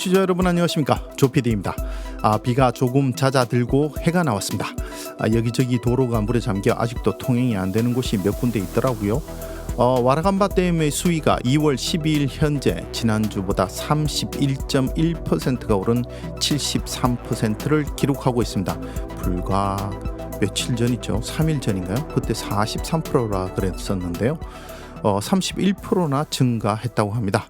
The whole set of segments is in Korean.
청취자 여러분 안녕하십니까, 조PD입니다. 비가 조금 잦아들고 해가 나왔습니다. 여기저기 도로가 물에 잠겨 아직도 통행이 안 되는 곳이 몇 군데 있더라고요. 와라간바 댐의 수위가 2월 12일 현재 지난주보다 31.1%가 오른 73%를 기록하고 있습니다. 불과 며칠 전이죠. 3일 전인가요? 그때 43%라 그랬었는데요. 31%나 증가했다고 합니다.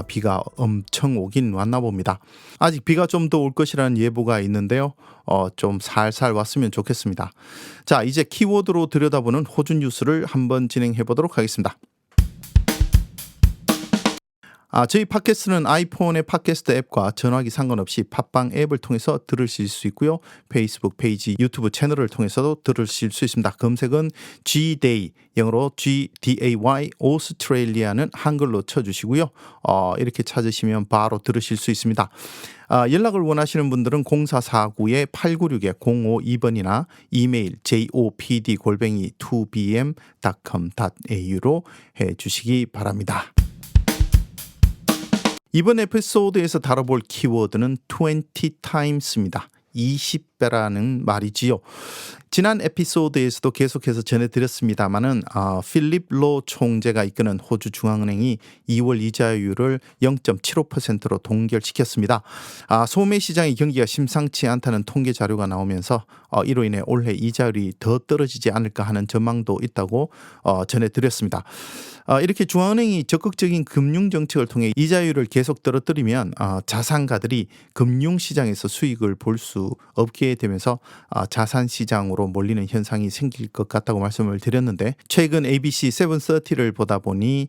비가 엄청 오긴 왔나 봅니다. 아직 비가 좀 더 올 것이라는 예보가 있는데요. 좀 살살 왔으면 좋겠습니다. 자, 이제 키워드로 들여다보는 호주 뉴스를 한번 진행해 보도록 하겠습니다. 저희 팟캐스트는 아이폰의 팟캐스트 앱과 전화기 상관없이 팟빵 앱을 통해서 들으실 수 있고요. 페이스북 페이지, 유튜브 채널을 통해서도 들으실 수 있습니다. 검색은 Gday, 영어로 GDAY, 오스트레일리아는 한글로 쳐주시고요. 이렇게 찾으시면 바로 들으실 수 있습니다. 연락을 원하시는 분들은 0449-896-0552번이나 이메일 jopd@2bm.com.au로 해주시기 바랍니다. 이번 에피소드에서 다뤄볼 키워드는 20times입니다. 20배라는 말이지요. 지난 에피소드에서도 계속해서 전해드렸습니다마는 필립 로 총재가 이끄는 호주 중앙은행이 2월 이자율을 0.75%로 동결시켰습니다. 소매 시장의 경기가 심상치 않다는 통계 자료가 나오면서 이로 인해 올해 이자율이 더 떨어지지 않을까 하는 전망도 있다고 전해드렸습니다. 이렇게 중앙은행이 적극적인 금융정책을 통해 이자율을 계속 떨어뜨리면 자산가들이 금융시장에서 수익을 볼 수 없게 되면서 자산시장으로 몰리는 현상이 생길 것 같다고 말씀을 드렸는데, 최근 ABC 730를 보다 보니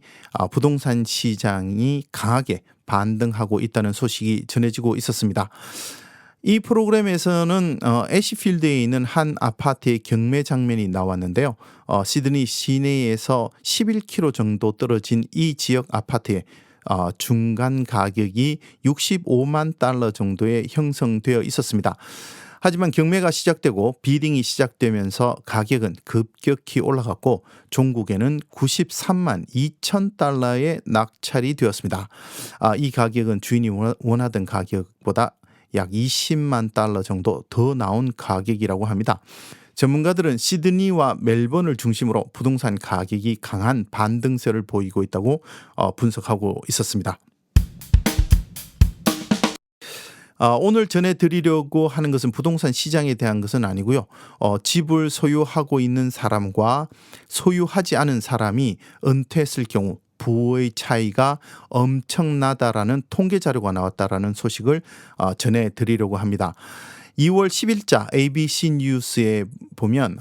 부동산 시장이 강하게 반등하고 있다는 소식이 전해지고 있었습니다. 이 프로그램에서는 애쉬필드에 있는 한 아파트의 경매 장면이 나왔는데요. 시드니 시내에서 11km 정도 떨어진 이 지역 아파트의 중간 가격이 65만 달러 정도에 형성되어 있었습니다. 하지만 경매가 시작되고 비딩이 시작되면서 가격은 급격히 올라갔고 종국에는 93만 2천 달러에 낙찰이 되었습니다. 이 가격은 주인이 원하던 가격보다 약 20만 달러 정도 더 나온 가격이라고 합니다. 전문가들은 시드니와 멜번을 중심으로 부동산 가격이 강한 반등세를 보이고 있다고 분석하고 있었습니다. 오늘 전해드리려고 하는 것은 부동산 시장에 대한 것은 아니고요. 집을 소유하고 있는 사람과 소유하지 않은 사람이 은퇴했을 경우 부의 차이가 엄청나다라는 통계 자료가 나왔다라는 소식을 전해드리려고 합니다. 2월 10일자 ABC 뉴스에 보면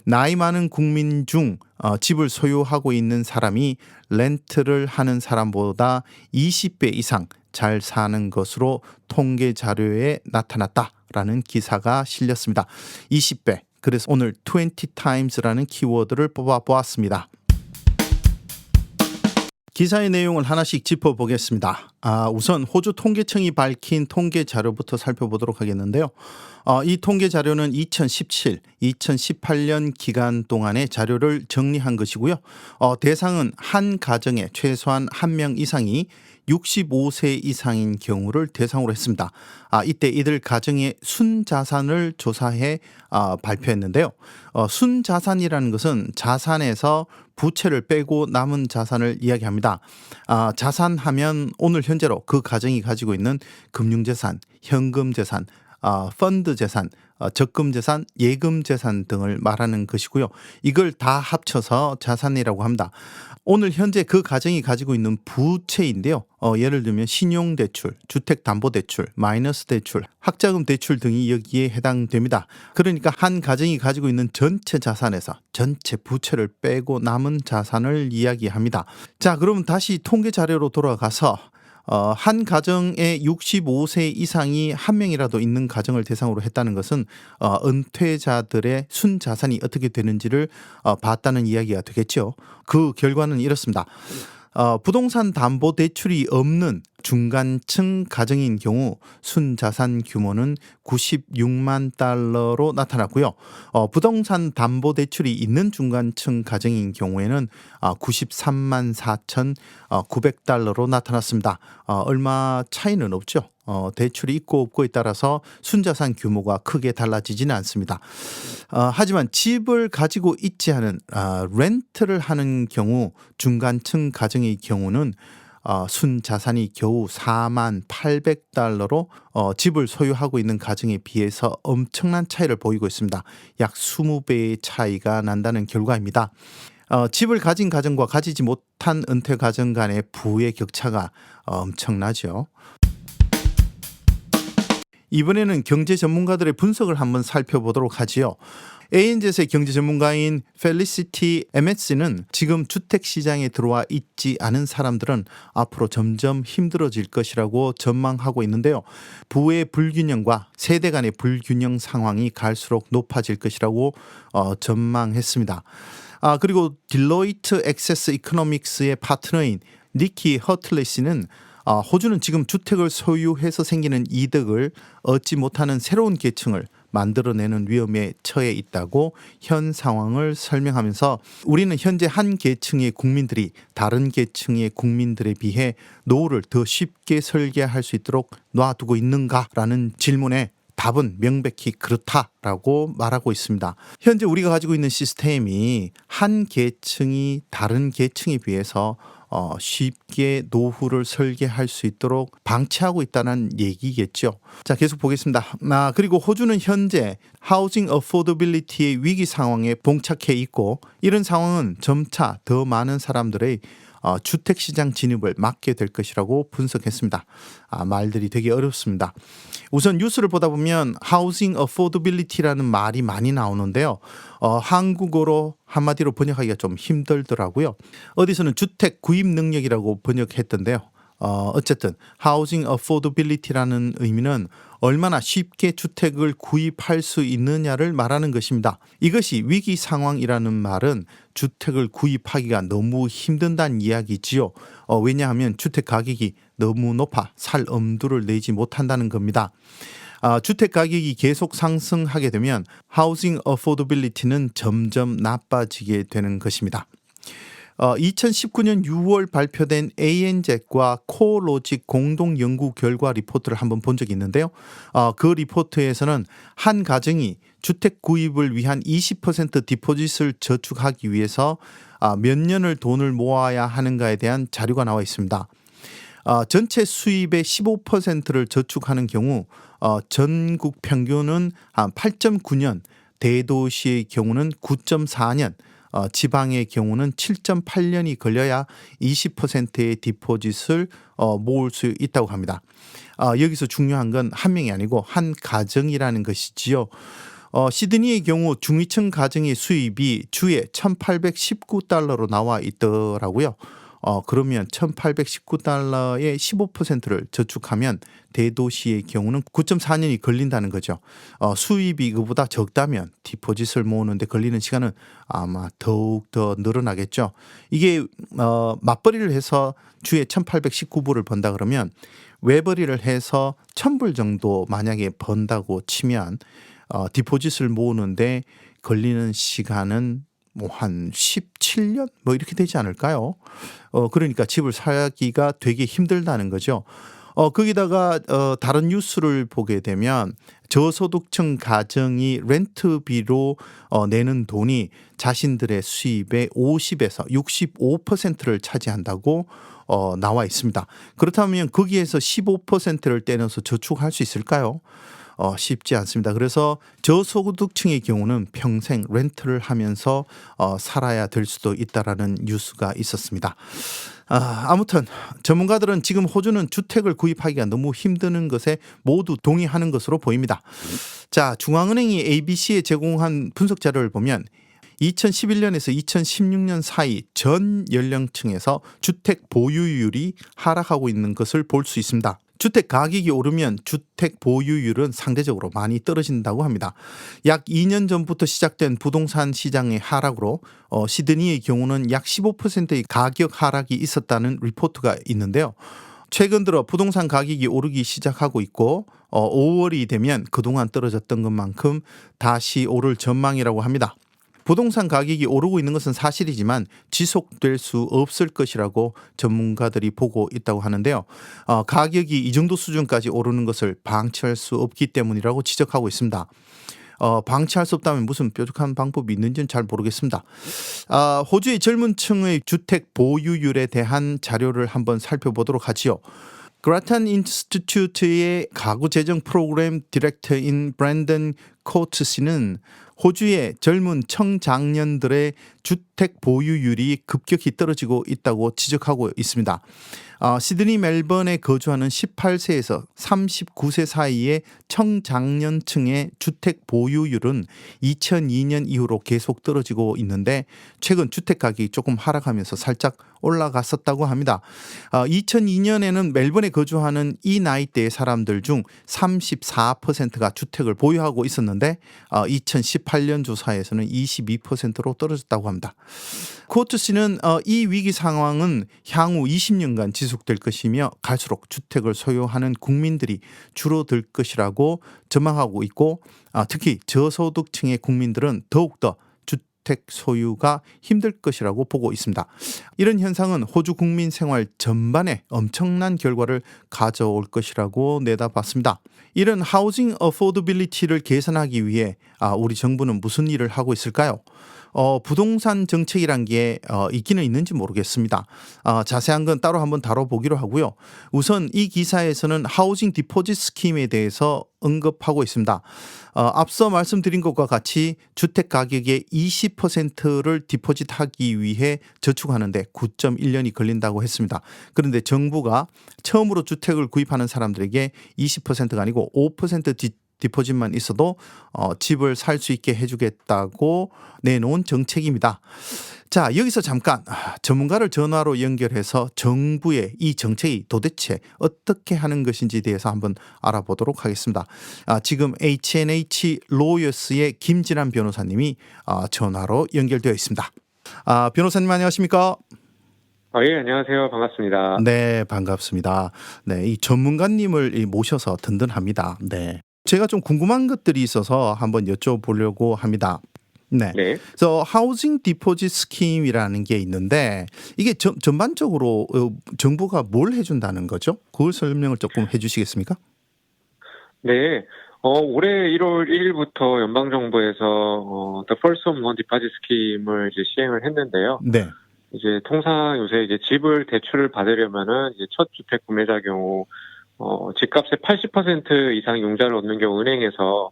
나이 많은 국민 중 집을 소유하고 있는 사람이 렌트를 하는 사람보다 20배 이상 잘 사는 것으로 통계 자료에 나타났다라는 기사가 실렸습니다. 20배. 그래서 오늘 20times라는 키워드를 뽑아보았습니다. 기사의 내용을 하나씩 짚어보겠습니다. 우선 호주 통계청이 밝힌 통계 자료부터 살펴보도록 하겠는데요. 이 통계 자료는 2017, 2018년 기간 동안의 자료를 정리한 것이고요. 대상은 한 가정에 최소한 한 명 이상이 65세 이상인 경우를 대상으로 했습니다. 이때 이들 가정의 순자산을 조사해 발표했는데요. 순자산이라는 것은 자산에서 부채를 빼고 남은 자산을 이야기합니다. 자산하면 오늘 현재로 그 가정이 가지고 있는 금융재산, 현금재산, 펀드재산, 적금재산, 예금재산 등을 말하는 것이고요. 이걸 다 합쳐서 자산이라고 합니다. 오늘 현재 그 가정이 가지고 있는 부채인데요. 예를 들면 신용대출, 주택담보대출, 마이너스 대출, 학자금 대출 등이 여기에 해당됩니다. 그러니까 한 가정이 가지고 있는 전체 자산에서 전체 부채를 빼고 남은 자산을 이야기합니다. 자, 그럼 다시 통계 자료로 돌아가서 한 가정에 65세 이상이 한 명이라도 있는 가정을 대상으로 했다는 것은 은퇴자들의 순자산이 어떻게 되는지를 봤다는 이야기가 되겠죠. 그 결과는 이렇습니다. 부동산 담보 대출이 없는 중간층 가정인 경우 순자산 규모는 96만 달러로 나타났고요. 부동산 담보대출이 있는 중간층 가정인 경우에는 93만 4,900달러로 나타났습니다. 얼마 차이는 없죠. 대출이 있고 없고에 따라서 순자산 규모가 크게 달라지지는 않습니다. 하지만 집을 가지고 있지 않은 렌트를 하는 경우 중간층 가정의 경우는 순자산이 겨우 4만 800달러로 집을 소유하고 있는 가정에 비해서 엄청난 차이를 보이고 있습니다. 약 20배의 차이가 난다는 결과입니다. 집을 가진 가정과 가지지 못한 은퇴 가정 간의 부의 격차가 엄청나죠. 이번에는 경제 전문가들의 분석을 한번 살펴보도록 하지요. ANZ의 경제 전문가인 펠리시티 MS는 지금 주택시장에 들어와 있지 않은 사람들은 앞으로 점점 힘들어질 것이라고 전망하고 있는데요. 부의 불균형과 세대 간의 불균형 상황이 갈수록 높아질 것이라고 전망했습니다. 그리고 딜로이트 액세스 이코노믹스의 파트너인 니키 허틀레 씨는 호주는 지금 주택을 소유해서 생기는 이득을 얻지 못하는 새로운 계층을 만들어내는 위험에 처해 있다고 현 상황을 설명하면서 우리는 현재 한 계층의 국민들이 다른 계층의 국민들에 비해 노후를 더 쉽게 설계할 수 있도록 놔두고 있는가라는 질문에 답은 명백히 그렇다라고 말하고 있습니다. 현재 우리가 가지고 있는 시스템이 한 계층이 다른 계층에 비해서 쉽게 노후를 설계할 수 있도록 방치하고 있다는 얘기겠죠. 자, 계속 보겠습니다. 그리고 호주는 현재 하우징 어포더빌리티의 위기 상황에 봉착해 있고 이런 상황은 점차 더 많은 사람들의 주택시장 진입을 막게 될 것이라고 분석했습니다. 말들이 되게 어렵습니다. 우선 뉴스를 보다 보면 하우징 어포더빌리티라는 말이 많이 나오는데요. 한국어로 한마디로 번역하기가 좀 힘들더라고요. 어디서는 주택 구입 능력이라고 번역했던데요. 어쨌든 하우징 어포더빌리티라는 의미는 얼마나 쉽게 주택을 구입할 수 있느냐를 말하는 것입니다. 이것이 위기 상황이라는 말은 주택을 구입하기가 너무 힘든다는 이야기지요. 왜냐하면 주택 가격이 너무 높아 살 엄두를 내지 못한다는 겁니다. 주택 가격이 계속 상승하게 되면 하우징 어포더빌리티는 점점 나빠지게 되는 것입니다. 2019년 6월 발표된 ANZ과 코로직 공동 연구 결과 리포트를 한번 본 적이 있는데요. 그 리포트에서는 한 가정이 주택 구입을 위한 20% 디포짓을 저축하기 위해서 몇 년을 돈을 모아야 하는가에 대한 자료가 나와 있습니다. 전체 수입의 15%를 저축하는 경우 전국 평균은 8.9년, 대도시의 경우는 9.4년, 지방의 경우는 7.8년이 걸려야 20%의 디포짓을 모을 수 있다고 합니다. 여기서 중요한 건 한 명이 아니고 한 가정이라는 것이지요. 시드니의 경우 중위층 가정의 수입이 주에 1,819달러로 나와 있더라고요. 그러면 1,819달러의 15%를 저축하면 대도시의 경우는 9.4년이 걸린다는 거죠. 수입이 그보다 적다면 디포짓을 모으는데 걸리는 시간은 아마 더욱 더 늘어나겠죠. 이게 맞벌이를 해서 주에 1,819불을 번다 그러면 외벌이를 해서 1,000불 정도 만약에 번다고 치면 디포짓을 모으는데 걸리는 시간은 한 17년 이렇게 되지 않을까요? 그러니까 집을 사기가 되게 힘들다는 거죠. 거기다가 다른 뉴스를 보게 되면 저소득층 가정이 렌트비로 내는 돈이 자신들의 수입의 50에서 65%를 차지한다고 나와 있습니다. 그렇다면 거기에서 15%를 떼내서 저축할 수 있을까요? 쉽지 않습니다. 그래서 저소득층의 경우는 평생 렌트를 하면서 살아야 될 수도 있다라는 뉴스가 있었습니다. 아무튼 전문가들은 지금 호주는 주택을 구입하기가 너무 힘드는 것에 모두 동의하는 것으로 보입니다. 자, 중앙은행이 ABC에 제공한 분석 자료를 보면 2011년에서 2016년 사이 전 연령층에서 주택 보유율이 하락하고 있는 것을 볼 수 있습니다. 주택 가격이 오르면 주택 보유율은 상대적으로 많이 떨어진다고 합니다. 약 2년 전부터 시작된 부동산 시장의 하락으로 시드니의 경우는 약 15%의 가격 하락이 있었다는 리포트가 있는데요. 최근 들어 부동산 가격이 오르기 시작하고 있고 5월이 되면 그동안 떨어졌던 것만큼 다시 오를 전망이라고 합니다. 부동산 가격이 오르고 있는 것은 사실이지만 지속될 수 없을 것이라고 전문가들이 보고 있다고 하는데요. 가격이 이 정도 수준까지 오르는 것을 방치할 수 없기 때문이라고 지적하고 있습니다. 방치할 수 없다면 무슨 뾰족한 방법이 있는지는 잘 모르겠습니다. 호주의 젊은 층의 주택 보유율에 대한 자료를 한번 살펴보도록 하지요. 그라탄 인스티튜트의 가구 재정 프로그램 디렉터인 브랜든 코트 씨는 호주의 젊은 청장년들의 주택 보유율이 급격히 떨어지고 있다고 지적하고 있습니다. 시드니 멜번에 거주하는 18세에서 39세 사이의 청장년층의 주택 보유율은 2002년 이후로 계속 떨어지고 있는데 최근 주택 가격이 조금 하락하면서 살짝 올라갔었다고 합니다. 2002년에는 멜번에 거주하는 이 나이대의 사람들 중 34%가 주택을 보유하고 있었는데 2018년 조사에서는 22%로 떨어졌다고 합니다. 코트 씨는 이 위기 상황은 향후 20년간 지속될 것이며 갈수록 주택을 소유하는 국민들이 줄어들 것이라고 전망하고 있고 특히 저소득층의 국민들은 더욱더 주택 소유가 힘들 것이라고 보고 있습니다. 이런 현상은 호주 국민 생활 전반에 엄청난 결과를 가져올 것이라고 내다봤습니다. 이런 하우징 어포더빌리티를 개선하기 위해 우리 정부는 무슨 일을 하고 있을까요? 부동산 정책이란 게 있기는 있는지 모르겠습니다. 자세한 건 따로 한번 다뤄보기로 하고요. 우선 이 기사에서는 하우징 디포짓 스킴에 대해서 언급하고 있습니다. 앞서 말씀드린 것과 같이 주택 가격의 20%를 디포짓하기 위해 저축하는데 9.1년이 걸린다고 했습니다. 그런데 정부가 처음으로 주택을 구입하는 사람들에게 20%가 아니고 5% 디포짓만 있어도 집을 살 수 있게 해주겠다고 내놓은 정책입니다. 자, 여기서 잠깐 전문가를 전화로 연결해서 정부의 이 정책이 도대체 어떻게 하는 것인지에 대해서 한번 알아보도록 하겠습니다. 지금 H&H 로이어스의 김진환 변호사님이 전화로 연결되어 있습니다. 변호사님 안녕하십니까? 예, 안녕하세요. 반갑습니다. 네, 반갑습니다. 네, 이 전문가님을 모셔서 든든합니다. 네. 제가 좀 궁금한 것들이 있어서 한번 여쭤보려고 합니다. 네. 그래서 하우징 디포짓 스킴이라는 게 있는데 이게 전반적으로 정부가 뭘 해준다는 거죠? 그걸 설명을 조금 해주시겠습니까? 네. 올해 1월 1일부터 연방정부에서 The First Home Loan Deposit Scheme을 이제 시행을 했는데요. 네. 이제 통상 요새 이제 집을 대출을 받으려면은 이제 첫 주택 구매자 경우 집값의 80% 이상 융자를 얻는 경우 은행에서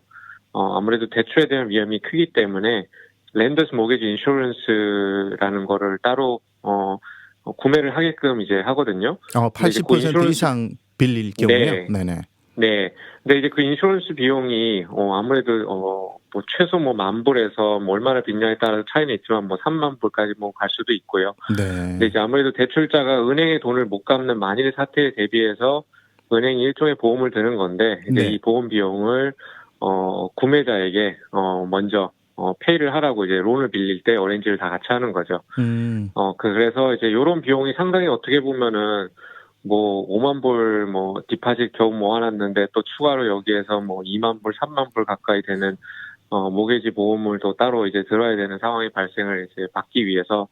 아무래도 대출에 대한 위험이 크기 때문에 랜더스 모게지 인슈런스라는 거를 따로 구매를 하게끔 이제 하거든요. 80% 이상 빌릴 경우요? 네네. 네. 근데 이제 그 인슈런스 비용이 아무래도 뭐 최소 뭐 10,000불에서 뭐 얼마나 빚냐에 따라서 차이는 있지만 뭐 30,000불까지 뭐 갈 수도 있고요. 네. 근데 이제 아무래도 대출자가 은행의 돈을 못 갚는 만일 사태에 대비해서 은행이 일종의 보험을 드는 건데 이제 이 보험 비용을 구매자에게 먼저 페이를 하라고 이제 론을 빌릴 때 어레인지를 다 같이 하는 거죠. 그래서 이제 요런 비용이 상당히 어떻게 보면은 뭐 50,000불 뭐 디파짓 겨우 모아놨는데 또 추가로 여기에서 뭐 20,000불, 30,000불 가까이 되는 모게지 보험을 또 따로 이제 들어야 되는 상황이 발생을 이제 막기 위해서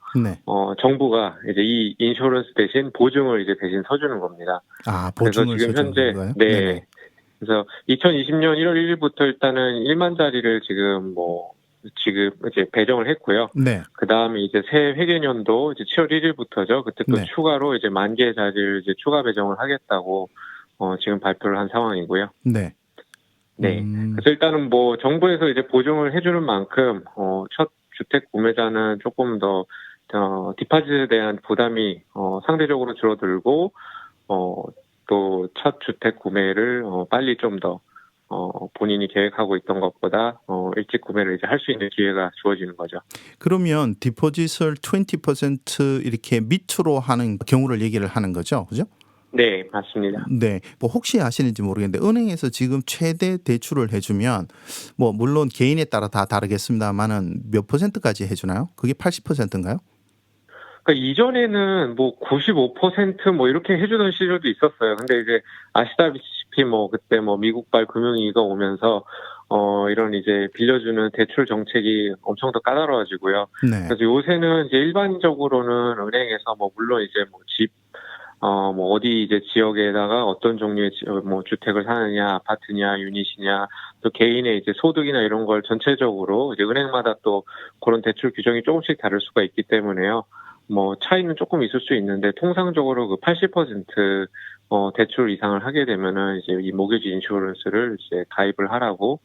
정부가 이제 이 인슈런스 대신 보증을 이제 대신 서주는 겁니다. 보증을 그래서 지금 현재 네. 그래서 2020년 1월 1일부터 일단은 10,000자리를 지금 이제 배정을 했고요. 네. 그 다음에 이제 새 회계년도 이제 7월 1일부터죠. 그때 또 추가로 이제 10,000개 자리를 이제 추가 배정을 하겠다고 지금 발표를 한 상황이고요. 네. 네. 그래서 일단은 뭐 정부에서 이제 보증을 해주는 만큼 첫 주택 구매자는 조금 더 디파짓에 대한 부담이 상대적으로 줄어들고 또 첫 주택 구매를 빨리 좀 더 본인이 계획하고 있던 것보다 일찍 구매를 이제 할 수 있는 기회가 주어지는 거죠. 그러면 디포짓을 20% 이렇게 밑으로 하는 경우를 얘기를 하는 거죠, 그죠? 네, 맞습니다. 네, 뭐 혹시 아시는지 모르겠는데 은행에서 지금 최대 대출을 해주면 뭐 물론 개인에 따라 다 다르겠습니다만은 몇 %까지 해주나요? 그게 80%인가요? 그러니까 이전에는 뭐 95% 이렇게 해주던 시절도 있었어요. 근데 이제 아시다시피 그때 미국발 금융위기가 오면서 이런 이제 빌려주는 대출 정책이 엄청 더 까다로워지고요. 네. 그래서 요새는 이제 일반적으로는 은행에서 물론 이제 집, 어디 이제 지역에다가 어떤 종류의 주택을 사느냐, 아파트냐, 유닛이냐, 또 개인의 이제 소득이나 이런 걸 전체적으로 이제 은행마다 또 그런 대출 규정이 조금씩 다를 수가 있기 때문에요. 차이는 조금 있을 수 있는데 통상적으로 그 80% 대출 이상을 하게 되면은 이제 이 모기지 인슈런스를 이제 가입을 하라고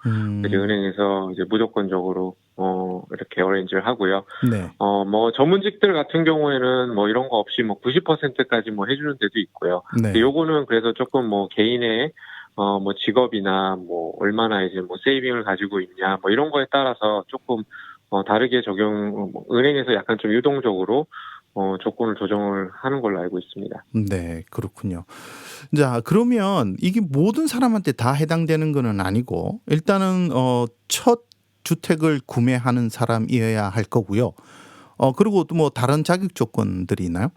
이제 은행에서 이제 무조건적으로 이렇게 어레인지를 하고요. 네. 전문직들 같은 경우에는 이런 거 없이 90%까지 해주는 데도 있고요. 네. 요거는 그래서 조금 개인의 직업이나 얼마나 이제 세이빙을 가지고 있냐 이런 거에 따라서 조금 다르게 은행에서 약간 좀 유동적으로 조건을 조정을 하는 걸로 알고 있습니다. 네, 그렇군요. 자, 그러면 이게 모든 사람한테 다 해당되는 거는 아니고 일단은 첫 주택을 구매하는 사람이어야 할 거고요. 그리고 또 다른 자격 조건들이 있나요?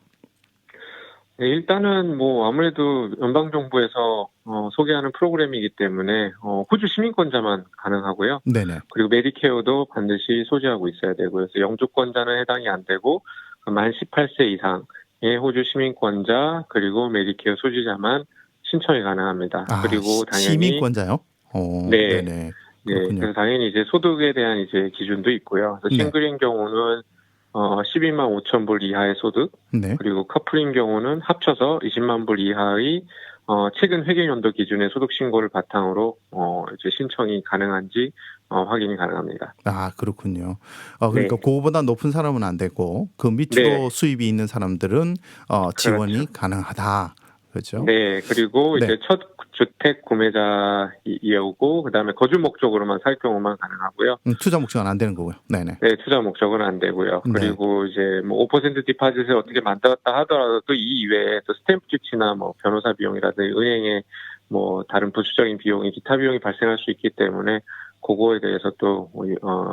네, 일단은 아무래도 연방정부에서 소개하는 프로그램이기 때문에 호주 시민권자만 가능하고요. 네네. 그리고 메디케어도 반드시 소지하고 있어야 되고요. 그래서 영주권자는 해당이 안 되고 만 18세 이상의 호주 시민권자 그리고 메디케어 소지자만 신청이 가능합니다. 그리고 당연히 시민권자요? 네, 네네. 네. 그래서 당연히 이제 소득에 대한 이제 기준도 있고요. 그래서 싱글인 경우는 12만 5천 불 이하의 소득, 네. 그리고 커플인 경우는 합쳐서 20만 불 이하의 최근 회계연도 기준의 소득 신고를 바탕으로 이제 신청이 가능한지 확인이 가능합니다. 아, 그렇군요. 그러니까 네. 그거보다 높은 사람은 안 되고 그 밑으로 네. 수입이 있는 사람들은 지원이 그렇죠. 가능하다. 그렇죠? 네. 그리고 이제 첫 주택 구매자이고 그다음에 거주 목적으로만 살 경우만 가능하고요. 투자 목적은 안 되는 거고요. 네네. 네, 투자 목적은 안 되고요. 네. 그리고 이제 5% 디파짓을 어떻게 만들었다 하더라도 또 이 이외에 또 스탬프 듀티나 변호사 비용이라든지 은행의 다른 부수적인 비용이 기타 비용이 발생할 수 있기 때문에 그거에 대해서 또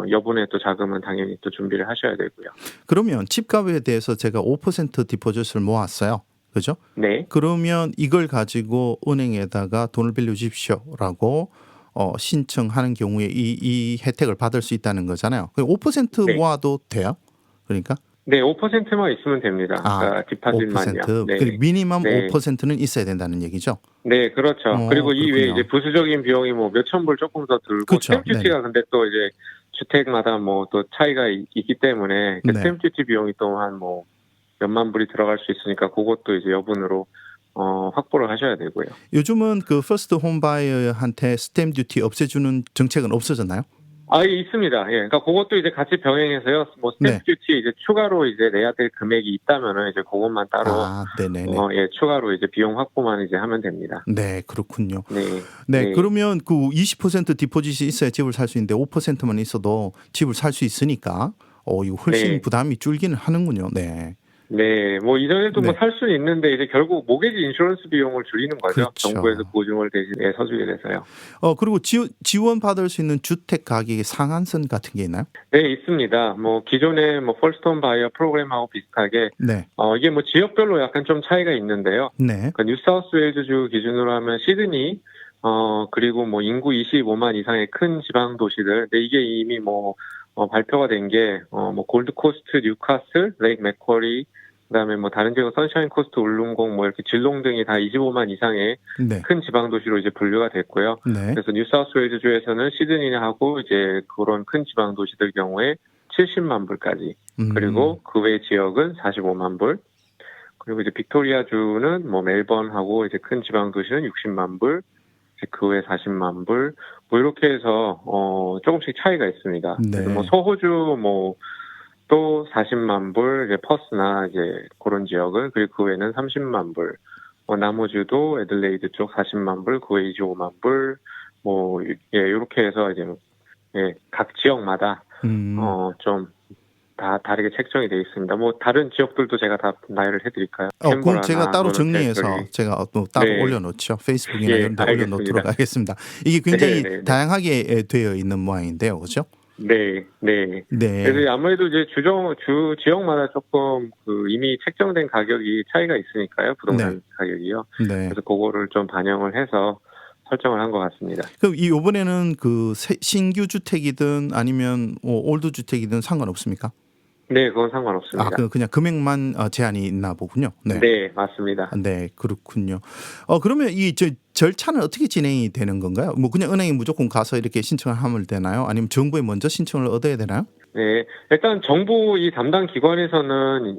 여분의 또 자금은 당연히 또 준비를 하셔야 되고요. 그러면 집값에 대해서 제가 5% 디포짓을 모았어요. 그죠? 네. 그러면 이걸 가지고 은행에다가 돈을 빌려주십시오라고 신청하는 경우에 이 혜택을 받을 수 있다는 거잖아요. 5% 네. 모아도 돼요? 그러니까? 네, 5%만 있으면 됩니다. 그러니까 디파짓만요. 5%. 네. 그리고 미니멈 네. 5%는 있어야 된다는 얘기죠? 네, 그렇죠. 그리고 이 외에 이제 부수적인 비용이 몇천 불 조금 더 들고 그렇죠. 스탬프 듀티가 근데 또 이제 주택마다 또 차이가 있기 때문에 스탬프 듀티 비용이 또 한 몇만 불이 들어갈 수 있으니까 그것도 이제 여분으로 확보를 하셔야 되고요. 요즘은 그 퍼스트 홈바이어한테 스탬프 듀티 없애주는 정책은 없어졌나요? 있습니다. 예. 그러니까 그것도 이제 같이 병행해서요. 스탬프 듀티 이제 추가로 이제 내야 될 금액이 있다면은 이제 그것만 따로 추가로 이제 비용 확보만 이제 하면 됩니다. 네, 그렇군요. 네. 네, 그러면 그 20% 디포짓이 있어야 집을 살 수 있는데 5%만 있어도 집을 살 수 있으니까 이거 훨씬 부담이 줄기는 하는군요. 네. 네, 이전에도 살 수는 있는데 이제 결국 모기지 인슈런스 비용을 줄이는 거죠. 그렇죠. 정부에서 보증을 대신에 서주게 돼서요. 그리고 지원 받을 수 있는 주택 가격의 상한선 같은 게 있나요? 네, 있습니다. 기존의 퍼스트 홈 바이어 프로그램하고 비슷하게 이게 지역별로 약간 좀 차이가 있는데요. 네. 그 뉴사우스웨일즈주 기준으로 하면 시드니 그리고 인구 25만 이상의 큰 지방 도시들. 근데 이게 이미 발표가 된 게 골드코스트, 뉴카슬, 레이크 맥쿼리, 그다음에 다른 지역 선샤인 코스트, 울릉공, 이렇게 질롱 등이 다 25만 이상의 큰 지방 도시로 이제 분류가 됐고요. 그래서 뉴사우스웨일즈 주에서는 시드니하고 이제 그런 큰 지방 도시들 경우에 70만 불까지. 그리고 그 외 지역은 45만 불. 그리고 이제 빅토리아 주는 멜번하고 이제 큰 지방 도시는 60만 불. 그 외 40만 불. 이렇게 해서 조금씩 차이가 있습니다. 그래서 서호주 또 40만 불, 이제 퍼스나 이제 그런 지역은, 그리고 그 외에는 30만 불. 나머지도 애들레이드 쪽 40만 불, 그 외 25만 불. 이렇게 해서 이제 각 지역마다 좀 다 다르게 책정이 되어 있습니다. 다른 지역들도 제가 다 나열을 해드릴까요? 그럼 제가 따로 정리해서 제가 또 따로 올려놓죠. 페이스북이나 이런 데 올려놓도록 하겠습니다. 이게 굉장히 다양하게 되어 있는 모양인데요. 그렇죠? 네, 네. 네. 그래서 아무래도 이제 지역마다 조금 그 이미 책정된 가격이 차이가 있으니까요. 부동산 가격이요. 네. 그래서 그거를 좀 반영을 해서 설정을 한 것 같습니다. 그럼 이번에는 그 신규 주택이든 아니면 올드 주택이든 상관없습니까? 네, 그건 상관없습니다. 그냥 금액만 제한이 있나 보군요. 네. 네, 맞습니다. 네, 그렇군요. 그러면 절차는 어떻게 진행이 되는 건가요? 뭐 그냥 은행에 무조건 가서 이렇게 신청을 하면 되나요? 아니면 정부에 먼저 신청을 얻어야 되나요? 네, 일단 정부 이 담당 기관에서는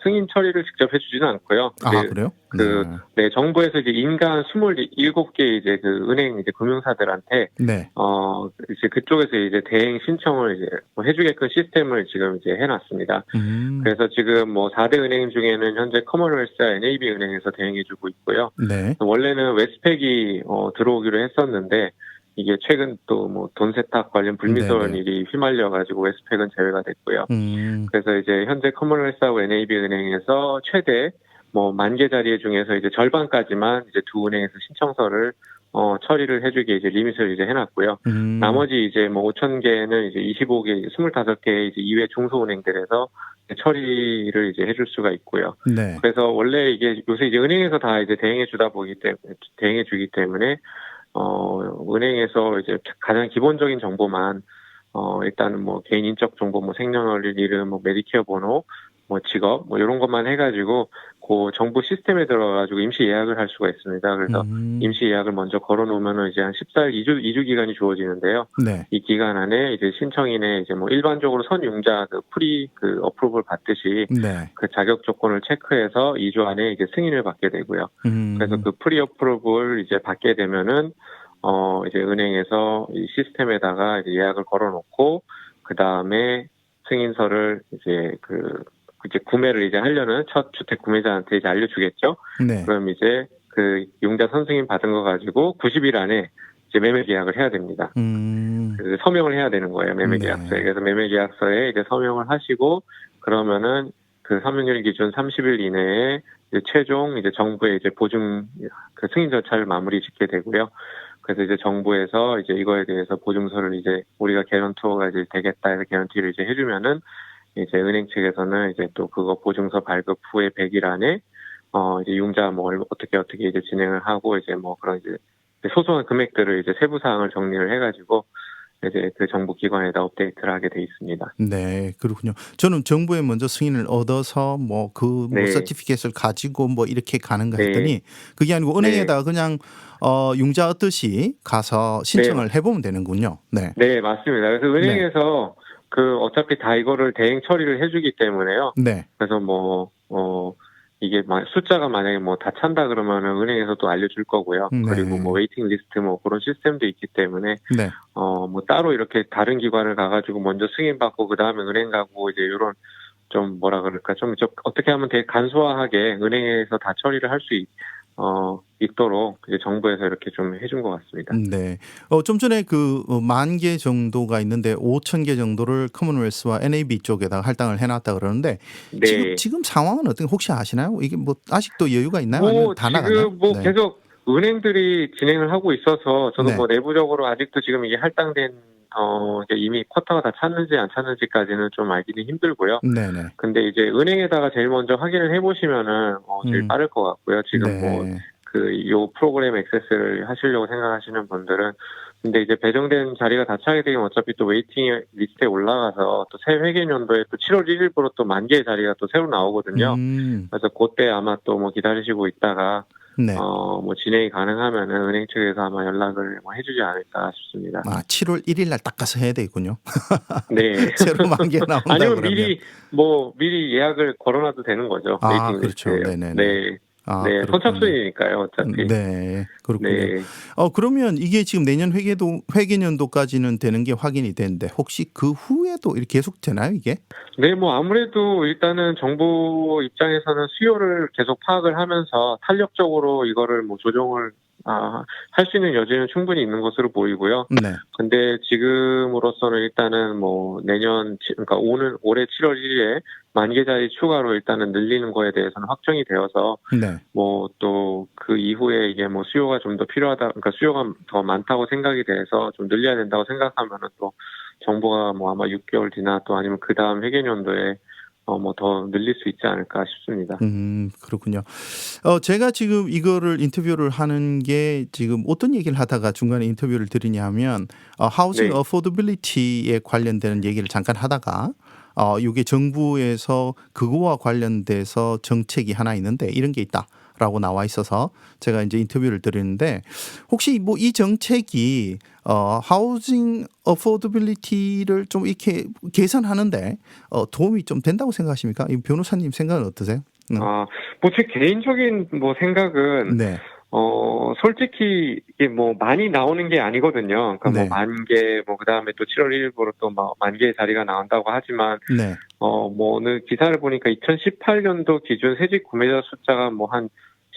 승인 처리를 직접 해주지는 않고요. 그래요? 네, 정부에서 이제 인간 27개 이제 그 은행 이제 금융사들한테 네. 이제 그쪽에서 이제 대행 신청을 이제 뭐 해주게끔 시스템을 지금 이제 해놨습니다. 그래서 지금 뭐 4대 은행 중에는 현재 커먼웰스와 NAB 은행에서 대행해주고 있고요. 네. 원래는 웨스팩이 들어오기로 했었는데 이게 최근 또 뭐 돈 세탁 관련 불미스러운 일이 휘말려가지고 웨스팩은 제외가 됐고요. 그래서 이제 현재 커먼웰스하고 NAB 은행에서 최대 뭐 10,000개 자리 중에서 이제 절반까지만 이제 두 은행에서 신청서를 처리를 해주게 이제 리밋을 이제 해놨고요. 나머지 이제 뭐 5,000개는 이제 25개, 25개 이제 이외 중소은행들에서 처리를 이제 해줄 수가 있고요. 네. 그래서 원래 이게 요새 이제 은행에서 다 이제 대행해주기 때문에 은행에서 이제 가장 기본적인 정보만 일단은 뭐 개인 인적 정보, 뭐 생년월일, 이름, 뭐 메디케어 번호, 뭐 직업, 뭐 이런 것만 해가지고 그 정부 시스템에 들어가가지고 임시 예약을 할 수가 있습니다. 그래서 임시 예약을 먼저 걸어놓으면은 이제 한 14일 2주 기간이 주어지는데요. 네. 이 기간 안에 이제 신청인의 이제 뭐 일반적으로 선용자 그 어프로벌 받듯이 네. 그 자격 조건을 체크해서 2주 안에 이제 승인을 받게 되고요. 그래서 그 프리 어프로벌 이제 받게 되면은 이제 은행에서 이 시스템에다가 이제 예약을 걸어놓고 그 다음에 승인서를 이제 구매를 이제 하려는 첫 주택 구매자한테 이제 알려주겠죠. 네. 그럼 이제 그 용자 선승인 받은 거 가지고 90일 안에 이제 매매 계약을 해야 됩니다. 그래서 서명을 해야 되는 거예요, 매매 계약서에. 그래서 매매 계약서에 이제 서명을 하시고 그러면은 그 서명일 기준 30일 이내에 이제 최종 이제 정부의 이제 보증 그 승인 절차를 마무리 짓게 되고요. 그래서 이제 정부에서 이제 이거에 대해서 보증서를 이제 우리가 개런터가 이제 되겠다 해서 개런티를 이제 해주면은 이제 은행 측에서는 이제 또 그거 보증서 발급 후에 100일 안에 이제 융자 뭐 어떻게 이제 진행을 하고 이제 뭐 그런 이제 소소한 금액들을 이제 세부 사항을 정리를 해가지고 이제 그 정부 기관에다 업데이트를 하게 돼 있습니다. 네, 그렇군요. 저는 정부에 먼저 승인을 얻어서 뭐 서티피케이트를 가지고 뭐 이렇게 가는가 했더니 그게 아니고 은행에다가 그냥 융자 얻듯이 가서 신청을 해보면 되는군요. 네. 네, 맞습니다. 그래서 은행에서 그 어차피 다 이거를 대행 처리를 해주기 때문에요. 네. 그래서 이게 숫자가 만약에 뭐 다 찬다 그러면은 은행에서도 알려줄 거고요. 그리고 뭐 웨이팅 리스트 뭐 그런 시스템도 있기 때문에 뭐 따로 이렇게 다른 기관을 가가지고 먼저 승인받고 그 다음에 은행 가고 이제 이런 좀 뭐라 그럴까 좀 어떻게 하면 되게 간소화하게 은행에서 다 처리를 할 수 있도록 이제 정부에서 이렇게 좀 해준 것 같습니다. 네. 좀 전에 10,000개 정도가 있는데 5,000개 정도를 커먼웰스와 NAB 쪽에다가 할당을 해놨다 그러는데 지금 상황은 어떻게 혹시 아시나요? 이게 뭐 아직도 여유가 있나요? 아니면 다 나갔나요? 지금 계속 은행들이 진행을 하고 있어서 저도 뭐 내부적으로 아직도 지금 이게 할당된 이미 쿼터가 다 찼는지 안 찼는지까지는 좀 알기는 힘들고요. 네네. 근데 이제 은행에다가 제일 먼저 확인을 해보시면은 제일 빠를 것 같고요. 지금 요 프로그램 액세스를 하시려고 생각하시는 분들은 근데 이제 배정된 자리가 다 차게 되면 어차피 또 웨이팅 리스트에 올라가서 또 새 회계연도에 또 7월 1일부로 또 10,000개의 자리가 또 새로 나오거든요. 그래서 그때 아마 또 뭐 기다리시고 있다가 뭐 진행이 가능하면은 은행 측에서 아마 연락을 해주지 않을까 싶습니다. 7월 1일 날 딱 가서 해야 되겠군요. 네. 새로 10,000개 나온다 아니면 그러면. 미리 예약을 걸어놔도 되는 거죠. 웨이팅 그렇죠. 리스트에. 네네네. 네, 선착순이니까요, 어차피. 네, 그렇군요. 그러면 이게 지금 내년 회계년도까지는 되는 게 확인이 되는데 혹시 그 후에도 이렇게 계속 되나요, 이게? 네, 뭐 아무래도 일단은 정부 입장에서는 수요를 계속 파악을 하면서 탄력적으로 이거를 뭐 조정을 할 수 있는 여지는 충분히 있는 것으로 보이고요. 네. 근데 지금으로서는 일단은 뭐 그러니까 올해 7월 1일에 10,000개 자리 추가로 일단은 늘리는 거에 대해서는 확정이 되어서 뭐 또 그 이후에 이게 뭐 수요가 좀 더 필요하다, 그러니까 수요가 더 많다고 생각이 돼서 좀 늘려야 된다고 생각하면은 또 정부가 뭐 아마 6개월 뒤나 또 아니면 그 다음 회계연도에 뭐 더 늘릴 수 있지 않을까 싶습니다. 그렇군요. 제가 지금 이거를 인터뷰를 하는 게 지금 어떤 얘기를 하다가 중간에 인터뷰를 드리냐면 하우징 네. 어포더빌리티에 관련되는 얘기를 잠깐 하다가 이게 정부에서 그거와 관련돼서 정책이 하나 있는데 이런 게 있다라고 나와 있어서 제가 이제 인터뷰를 드리는데 혹시 뭐 이 정책이 하우징 어포더빌리티를 좀 이렇게 개선하는데 도움이 좀 된다고 생각하십니까? 이 변호사님 생각은 어떠세요? 뭐 제 개인적인 뭐 생각은 네. 솔직히 이게 뭐 많이 나오는 게 아니거든요. 그러니까 네. 뭐 10,000개, 뭐 그다음에 또 7월 1일부로 또 10,000개의 자리가 나온다고 하지만, 네. 뭐 오늘 기사를 보니까 2018년도 기준 세직 구매자 숫자가 뭐 한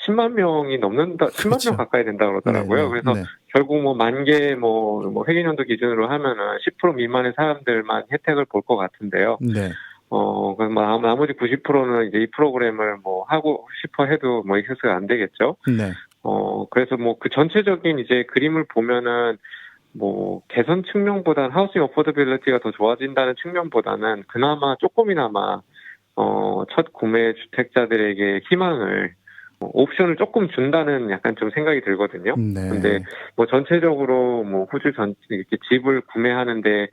10만 명이 넘는다, 10만 그렇죠. 명 가까이 된다고 그러더라고요. 네. 그래서 결국 뭐 10,000개 뭐 회계연도 기준으로 하면은 10% 미만의 사람들만 혜택을 볼 것 같은데요. 네. 그럼 뭐 나머지 90%는 이제 이 프로그램을 뭐 하고 싶어 해도 뭐 액세스가 안 되겠죠. 네. 그래서 뭐 그 전체적인 이제 그림을 보면은 뭐 개선 측면보다는 하우싱 어포더빌리티가 더 좋아진다는 측면보다는 그나마 조금이나마 첫 구매 주택자들에게 희망을 옵션을 조금 준다는 약간 좀 생각이 들거든요. 네. 근데 뭐 전체적으로 뭐 호주 이렇게 집을 구매하는데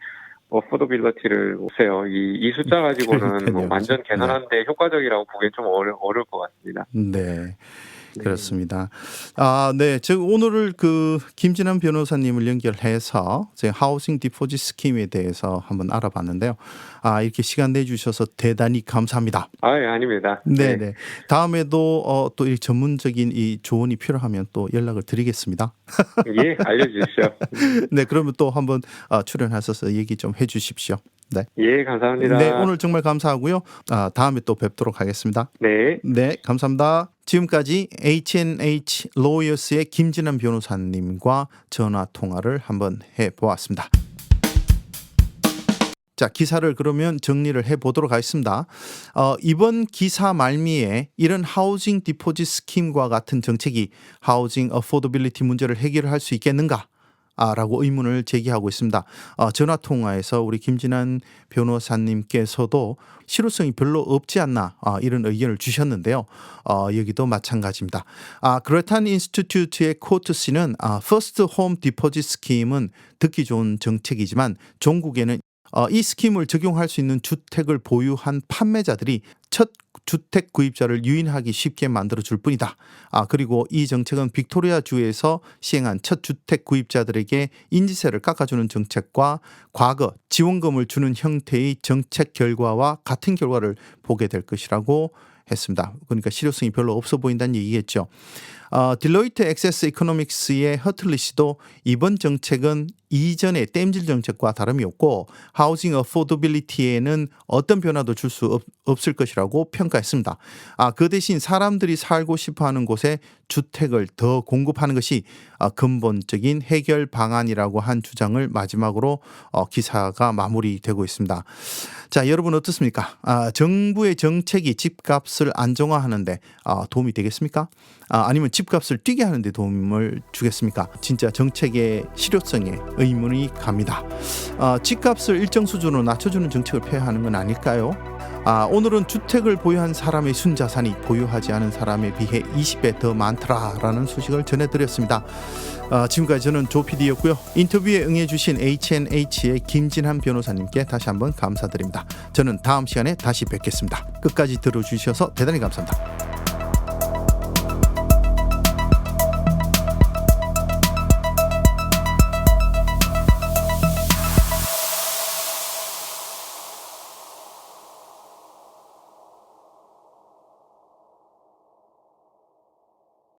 어포더빌리티를 보세요. 이 숫자 가지고는 뭐 완전 개선하는데 효과적이라고 보기엔 좀 어려울 것 같습니다. 네. 그렇습니다. 네. 제가 오늘을 그 김진환 변호사님을 연결해서 제 하우싱 디포짓 스킴에 대해서 한번 알아봤는데요. 이렇게 시간 내주셔서 대단히 감사합니다. 예, 아닙니다. 네. 네. 다음에도 또 이 전문적인 이 조언이 필요하면 또 연락을 드리겠습니다. 예, 알려주십시오. 네. 그러면 또 한번 출연하셔서 얘기 좀 해주십시오. 네. 예, 감사합니다. 네. 오늘 정말 감사하고요. 다음에 또 뵙도록 하겠습니다. 네. 네. 감사합니다. 지금까지 H&H 로이어스의 김진환 변호사님과 전화 통화를 한번 해보았습니다. 자, 기사를 그러면 정리를 해보도록 하겠습니다. 이번 기사 말미에 이런 하우징 디포짓 스킴과 같은 정책이 하우징 어포더빌리티 문제를 해결할 수 있겠는가? 라고 의문을 제기하고 있습니다. 전화 통화에서 우리 김진환 변호사님께서도 실효성이 별로 없지 않나 이런 의견을 주셨는데요. 여기도 마찬가지입니다. 그레탄 인스티튜트의 코트 씨는 퍼스트 홈 디포짓 스킴은 듣기 좋은 정책이지만 종국에는 이 스킴을 적용할 수 있는 주택을 보유한 판매자들이 첫 주택 구입자를 유인하기 쉽게 만들어줄 뿐이다. 그리고 이 정책은 빅토리아주에서 시행한 첫 주택 구입자들에게 인지세를 깎아주는 정책과 과거 지원금을 주는 형태의 정책 결과와 같은 결과를 보게 될 것이라고 했습니다. 그러니까 실효성이 별로 없어 보인다는 얘기겠죠. 딜로이트 액세스 이코노믹스의 허틀리 씨도 이번 정책은 이전의 땜질 정책과 다름이 없고 하우징 어포더빌리티에는 어떤 변화도 줄 수 없을 것이라고 평가했습니다. 그 대신 사람들이 살고 싶어하는 곳에 주택을 더 공급하는 것이 근본적인 해결 방안이라고 한 주장을 마지막으로 기사가 마무리되고 있습니다. 자, 여러분 어떻습니까? 정부의 정책이 집값을 안정화하는데 도움이 되겠습니까? 아니면 집값을 뛰게 하는데 도움을 주겠습니까? 진짜 정책의 실효성에 의문이 갑니다. 집값을 일정 수준으로 낮춰주는 정책을 펴야 하는 건 아닐까요? 오늘은 주택을 보유한 사람의 순자산이 보유하지 않은 사람에 비해 20배 더 많더라라는 소식을 전해드렸습니다. 지금까지 저는 조PD였고요. 인터뷰에 응해주신 H&H의 김진환 변호사님께 다시 한번 감사드립니다. 저는 다음 시간에 다시 뵙겠습니다. 끝까지 들어주셔서 대단히 감사합니다.